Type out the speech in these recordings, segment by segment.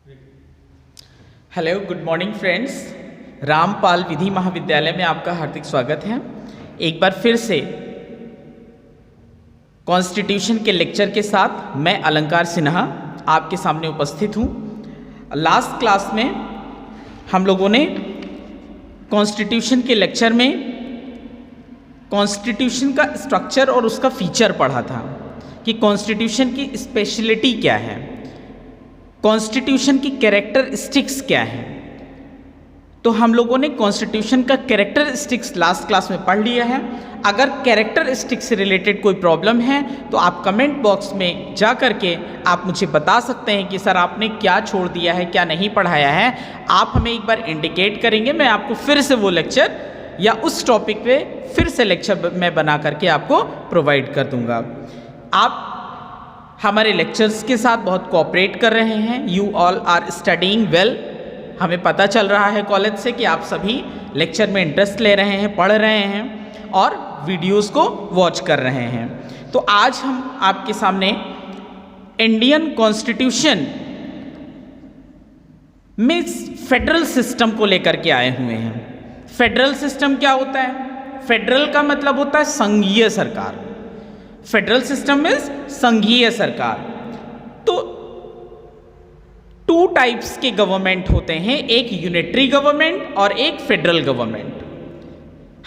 Hello good morning friends. Rampal Vidhi Mahavidyalaya में आपका हार्दिक स्वागत है। एक बार फिर से कॉन्स्टिट्यूशन के लेक्चर के साथ मैं अलंकार सिन्हा आपके सामने उपस्थित हूँ। लास्ट क्लास में हम लोगों ने कॉन्स्टिट्यूशन के लेक्चर में कॉन्स्टिट्यूशन का स्ट्रक्चर और उसका फीचर पढ़ा था कि कॉन्स्टिट्यूशन की स्पेशलिटी क्या है, कॉन्स्टिट्यूशन की कैरेक्टरिस्टिक्स क्या है। तो हम लोगों ने कॉन्स्टिट्यूशन का कैरेक्टरिस्टिक्स लास्ट क्लास में पढ़ लिया है। अगर कैरेक्टरिस्टिक्स से रिलेटेड कोई प्रॉब्लम है तो आप कमेंट बॉक्स में जा कर के आप मुझे बता सकते हैं कि सर आपने क्या छोड़ दिया है, क्या नहीं पढ़ाया है। आप हमें एक बार इंडिकेट करेंगे, मैं आपको फिर से वो लेक्चर या उस टॉपिक पे फिर से लेक्चर मैं बना करके आपको प्रोवाइड कर दूंगा। आप हमारे लेक्चर्स के साथ बहुत कोऑपरेट कर रहे हैं। You all are studying well. हमें पता चल रहा है कॉलेज से कि आप सभी लेक्चर में इंटरेस्ट ले रहे हैं, पढ़ रहे हैं और वीडियोस को वॉच कर रहे हैं। तो आज हम आपके सामने इंडियन कॉन्स्टिट्यूशन में फेडरल सिस्टम को लेकर के आए हुए हैं। फेडरल सिस्टम क्या होता है? फेडरल का मतलब होता है संघीय सरकार। फेडरल सिस्टम में संघीय सरकार। तो टू टाइप्स के गवर्नमेंट होते हैं, एक यूनिटरी गवर्नमेंट और एक फेडरल गवर्नमेंट।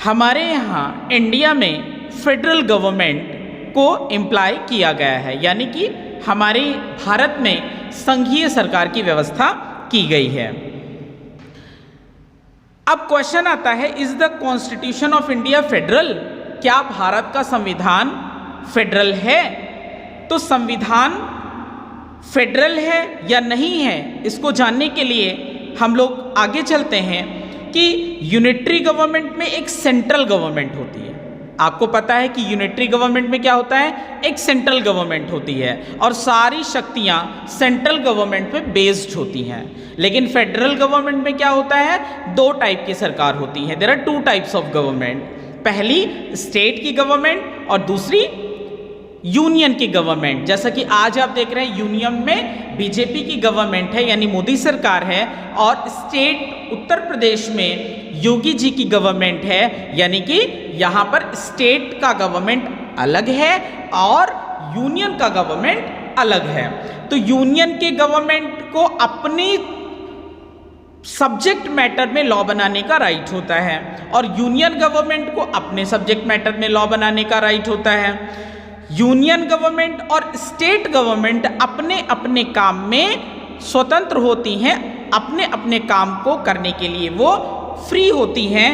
हमारे यहाँ इंडिया में फेडरल गवर्नमेंट को इम्प्लाई किया गया है, यानी कि हमारे भारत में संघीय सरकार की व्यवस्था की गई है। अब क्वेश्चन आता है, is the constitution of India federal? क्या भारत का संविधान फेडरल है? तो संविधान फेडरल है या नहीं है, इसको जानने के लिए हम लोग आगे चलते हैं कि यूनिटरी गवर्नमेंट में एक सेंट्रल गवर्नमेंट होती है। आपको पता है कि यूनिटरी गवर्नमेंट में क्या होता है, एक सेंट्रल गवर्नमेंट होती है और सारी शक्तियां सेंट्रल गवर्नमेंट पे बेस्ड होती हैं। लेकिन फेडरल गवर्नमेंट में क्या होता है, दो टाइप की सरकार होती है। There are two types of government. पहली स्टेट की गवर्नमेंट और दूसरी यूनियन की गवर्नमेंट। जैसा कि आज आप देख रहे हैं यूनियन में बीजेपी की गवर्नमेंट है यानी मोदी सरकार है, और स्टेट उत्तर प्रदेश में योगी जी की गवर्नमेंट है, यानी कि यहाँ पर स्टेट का गवर्नमेंट अलग है और यूनियन का गवर्नमेंट अलग है। तो यूनियन के गवर्नमेंट को अपनी सब्जेक्ट मैटर में लॉ बनाने का राइट होता है और यूनियन गवर्नमेंट को अपने सब्जेक्ट मैटर में लॉ बनाने का राइट होता है। यूनियन गवर्नमेंट और स्टेट गवर्नमेंट अपने अपने काम में स्वतंत्र होती हैं, अपने अपने काम को करने के लिए वो फ्री होती हैं।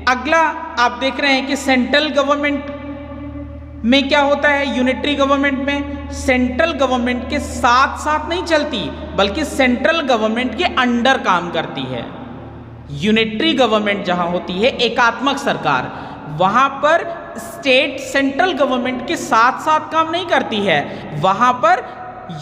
अगला आप देख रहे हैं कि सेंट्रल गवर्नमेंट में क्या होता है, यूनिटरी गवर्नमेंट में सेंट्रल गवर्नमेंट के साथ साथ नहीं चलती बल्कि सेंट्रल गवर्नमेंट के अंडर काम करती है। यूनिटरी गवर्नमेंट जहां होती है एकात्मक सरकार, वहां पर स्टेट सेंट्रल गवर्नमेंट के साथ साथ काम नहीं करती है, वहां पर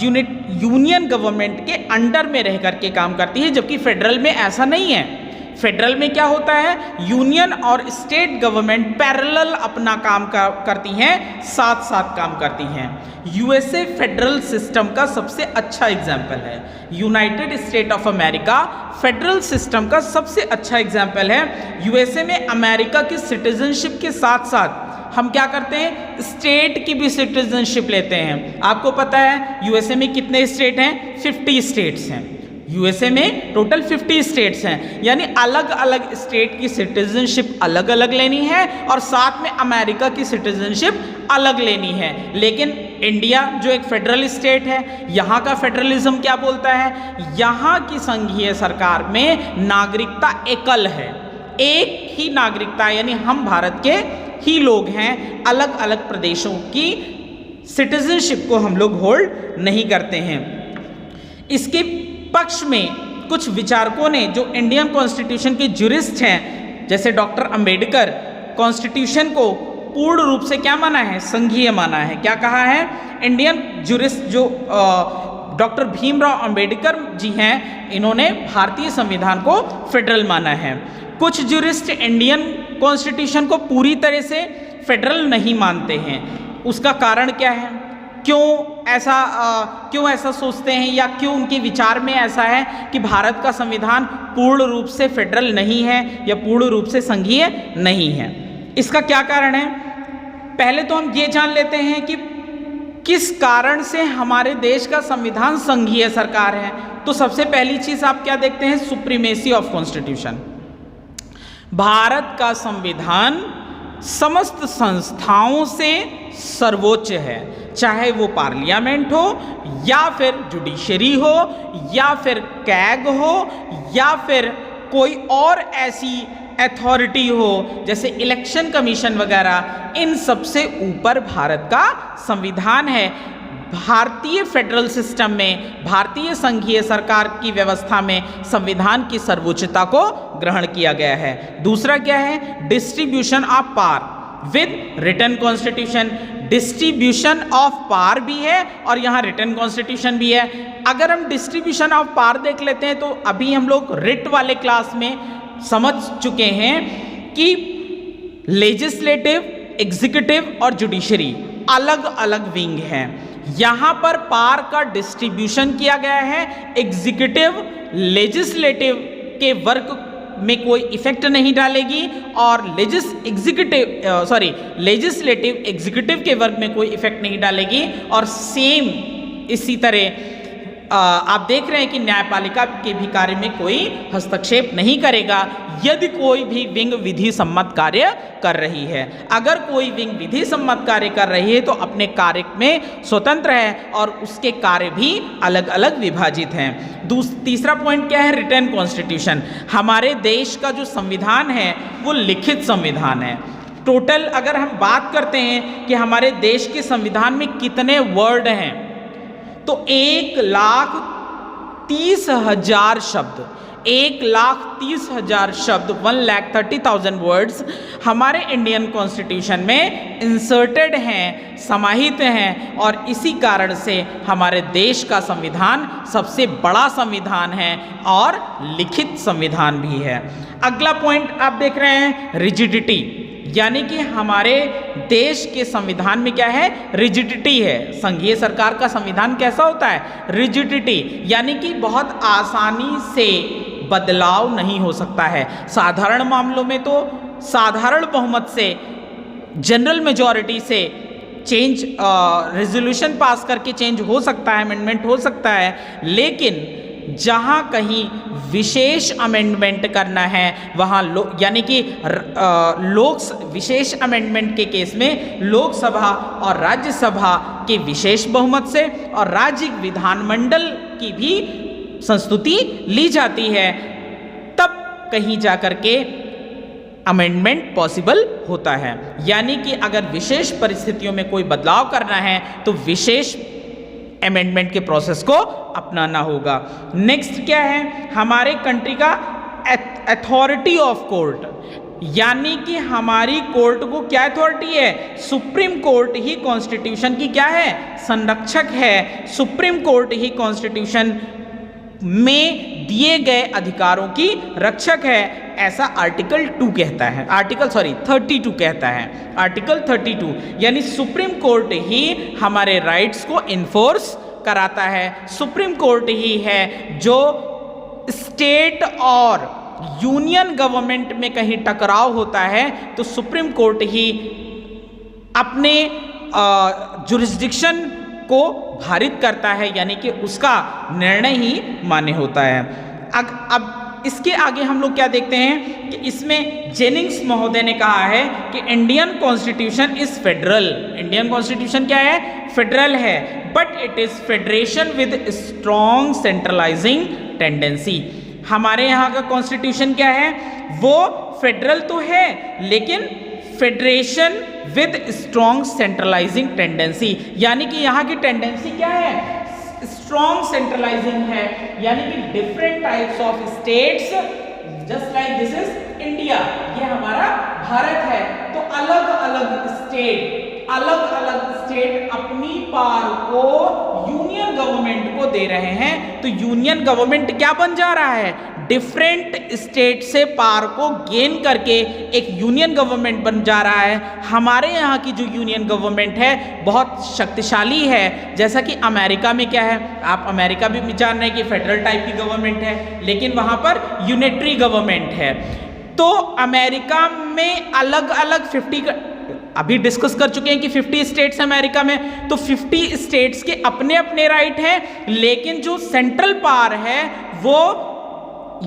यूनियन गवर्नमेंट के अंडर में रह करके काम करती है। जबकि फेडरल में ऐसा नहीं है। फेडरल में क्या होता है, यूनियन और स्टेट गवर्नमेंट पैरेलल अपना काम करती हैं, साथ साथ काम करती हैं। यूएसए फेडरल सिस्टम का सबसे अच्छा एग्जाम्पल है। United state of America federal system का सबसे अच्छा एग्जाम्पल है। यूएसए में अमेरिका की सिटीजनशिप के साथ साथ हम क्या करते हैं, स्टेट की भी सिटीजनशिप लेते हैं। आपको पता है यूएसए में कितने स्टेट हैं, 50 स्टेट्स हैं। यूएसए में टोटल 50 स्टेट्स हैं, यानी अलग अलग स्टेट की सिटीजनशिप अलग अलग लेनी है और साथ में अमेरिका की सिटीजनशिप अलग लेनी है। लेकिन इंडिया जो एक फेडरल स्टेट है, यहाँ का फेडरलिज्म क्या बोलता है, यहाँ की संघीय सरकार में नागरिकता एकल है, एक ही नागरिकता, यानी हम भारत के ही लोग हैं। अलग अलग प्रदेशों की सिटीजनशिप को हम लोग होल्ड नहीं करते हैं। इसके पक्ष में कुछ विचारकों ने, जो इंडियन कॉन्स्टिट्यूशन के ज्यूरिस्ट हैं, जैसे डॉक्टर अंबेडकर, कॉन्स्टिट्यूशन को पूर्ण रूप से क्या माना है, संघीय माना है। क्या कहा है, इंडियन ज्यूरिस्ट जो डॉक्टर भीमराव अंबेडकर जी हैं, इन्होंने भारतीय संविधान को फेडरल माना है। कुछ ज्यूरिस्ट इंडियन कॉन्स्टिट्यूशन को पूरी तरह से फेडरल नहीं मानते हैं। उसका कारण क्या है, क्यों ऐसा सोचते हैं या क्यों उनके विचार में ऐसा है कि भारत का संविधान पूर्ण रूप से फेडरल नहीं है या पूर्ण रूप से संघीय नहीं है। इसका क्या कारण है? पहले तो हम ये जान लेते हैं कि किस कारण से हमारे देश का संविधान संघीय सरकार है। तो सबसे पहली चीज आप क्या देखते हैं? Supremacy of constitution. भारत का संविधान समस्त संस्थाओं से सर्वोच्च है, चाहे वो पार्लियामेंट हो या फिर जुडिशरी हो या फिर कैग हो या फिर कोई और ऐसी अथॉरिटी हो जैसे इलेक्शन कमीशन वगैरह। इन सबसे ऊपर भारत का संविधान है। भारतीय फेडरल सिस्टम में, भारतीय संघीय सरकार की व्यवस्था में संविधान की सर्वोच्चता को ग्रहण किया गया है। दूसरा क्या है? Distribution of power with written constitution. Distribution of power भी है और यहाँ रिटन कॉन्स्टिट्यूशन भी है। अगर हम डिस्ट्रीब्यूशन ऑफ पावर देख लेते हैं तो अभी हम लोग रिट वाले क्लास में समझ चुके हैं कि लेजिस्लेटिव, एग्जीक्यूटिव और जुडिशरी अलग अलग विंग हैं। यहाँ पर पावर का डिस्ट्रीब्यूशन किया गया है। एग्जीक्यूटिव लेजिस्लेटिव के वर्क में कोई इफेक्ट नहीं डालेगी और लेजिस्लेटिव एग्जीक्यूटिव के वर्क में कोई इफेक्ट नहीं डालेगी। और सेम इसी तरह आप देख रहे हैं कि न्यायपालिका के भी कार्य में कोई हस्तक्षेप नहीं करेगा यदि कोई भी विंग विधि सम्मत कार्य कर रही है। अगर कोई विंग विधि सम्मत कार्य कर रही है तो अपने कार्य में स्वतंत्र है और उसके कार्य भी अलग अलग विभाजित हैं। तीसरा पॉइंट क्या है? Written constitution. हमारे देश का जो संविधान है वो लिखित संविधान है। टोटल अगर हम बात करते हैं कि हमारे देश के संविधान में कितने वर्ड हैं तो 1,30,000 शब्द, 1,30,000 शब्द, 1,30,000 वर्ड्स हमारे इंडियन कॉन्स्टिट्यूशन में इंसर्टेड हैं, समाहित हैं। और इसी कारण से हमारे देश का संविधान सबसे बड़ा संविधान है और लिखित संविधान भी है। अगला पॉइंट आप देख रहे हैं रिजिडिटी, यानी कि हमारे देश के संविधान में क्या है? रिजिडिटी है। संघीय सरकार का संविधान कैसा होता है? रिजिडिटी, यानी कि बहुत आसानी से बदलाव नहीं हो सकता है। साधारण मामलों में तो साधारण बहुमत से, जनरल मेजॉरिटी से चेंज, रेजोल्यूशन पास करके चेंज हो सकता है, अमेंडमेंट हो सकता है। लेकिन जहाँ कहीं विशेष अमेंडमेंट करना है वहाँ यानी कि विशेष अमेंडमेंट के केस में लोकसभा और राज्यसभा के विशेष बहुमत से और राज्य विधानमंडल की भी संस्तुति ली जाती है, तब कहीं जाकर के अमेंडमेंट पॉसिबल होता है। यानी कि अगर विशेष परिस्थितियों में कोई बदलाव करना है तो विशेष अमेंडमेंट के प्रोसेस को अपनाना होगा। नेक्स्ट क्या है? हमारे कंट्री का अथॉरिटी ऑफ कोर्ट, यानी कि हमारी कोर्ट को क्या अथॉरिटी है? सुप्रीम कोर्ट ही कॉन्स्टिट्यूशन की क्या है? संरक्षक है। सुप्रीम कोर्ट ही कॉन्स्टिट्यूशन में दिए गए अधिकारों की रक्षक है, ऐसा आर्टिकल 2 कहता है। 32 कहता है। आर्टिकल 32 यानी सुप्रीम कोर्ट ही हमारे राइट्स को इन्फोर्स कराता है। सुप्रीम कोर्ट ही है जो स्टेट और यूनियन गवर्नमेंट में कहीं टकराव होता है तो सुप्रीम कोर्ट ही अपने जुरिस्डिक्शन को भारित करता है, यानी कि उसका निर्णय ही मान्य होता है। अब इसके आगे हम लोग क्या देखते हैं कि इसमें जेनिंग्स महोदय ने कहा है कि Indian constitution is federal. Indian constitution क्या है? फेडरल है, but it is federation with strong centralising tendency. हमारे यहाँ का कॉन्स्टिट्यूशन क्या है? वो फेडरल तो है लेकिन federation with strong centralising tendency, यानी कि यहाँ की टेंडेंसी क्या है? स्ट्रॉन्ग सेंट्रलाइजिंग है, यानी कि different types of states, just like this is India, ये हमारा भारत है, तो अलग अलग स्टेट अपनी पावर को यूनियन गवर्नमेंट को दे रहे हैं, तो यूनियन गवर्नमेंट क्या बन जा रहा है, डिफरेंट स्टेट से पावर को गेन करके एक यूनियन गवर्नमेंट बन जा रहा है। हमारे यहाँ की जो यूनियन गवर्नमेंट है बहुत शक्तिशाली है, जैसा कि अमेरिका में क्या है, आप अमेरिका भी जान रहे हैं कि फेडरल टाइप की गवर्नमेंट है, लेकिन वहाँ पर यूनिटरी गवर्नमेंट है। तो अमेरिका में अलग अलग 50 अभी डिस्कस कर चुके हैं कि 50 स्टेट्स अमेरिका में, तो 50 स्टेट्स के अपने अपने राइट हैं, लेकिन जो सेंट्रल पावर है वो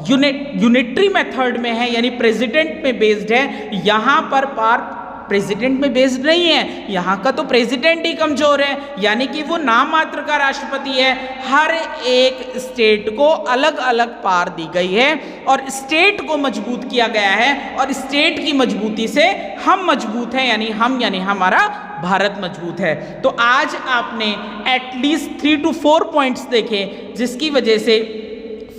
यूनिटरी मेथड में है, यानी प्रेसिडेंट में बेस्ड है। यहाँ पर पावर प्रेसिडेंट में बेस्ड नहीं है, यहाँ का तो प्रेसिडेंट ही कमजोर है, यानी कि वो नाम मात्र का राष्ट्रपति है। हर एक स्टेट को अलग अलग पावर दी गई है और स्टेट को मजबूत किया गया है, और स्टेट की मजबूती से हम मजबूत हैं, यानी हमारा भारत मजबूत है। तो आज आपने एटलीस्ट 3 to 4 पॉइंट्स देखे जिसकी वजह से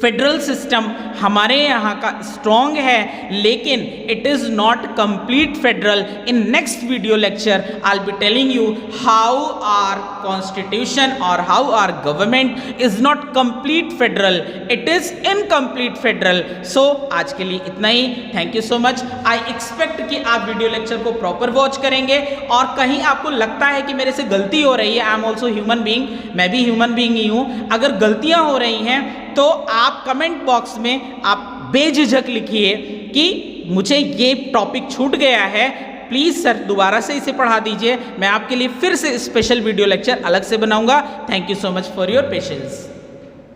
फेडरल सिस्टम हमारे यहाँ का स्ट्रॉन्ग है, लेकिन it is not complete federal. In next video lecture I will be telling you how our constitution और how our government is not complete federal, it is incomplete federal. So आज के लिए इतना ही, thank you so much. I expect कि आप video lecture को proper watch करेंगे, और कहीं आपको लगता है कि मेरे से गलती हो रही है, I am also human being, मैं भी ह्यूमन बीइंग ही हूँ, अगर गलतियाँ हो रही हैं तो आप कमेंट बॉक्स में आप बेझिझक लिखिए कि मुझे ये टॉपिक छूट गया है, प्लीज़ सर दोबारा से इसे पढ़ा दीजिए। मैं आपके लिए फिर से स्पेशल वीडियो लेक्चर अलग से बनाऊंगा। Thank you so much for your patience.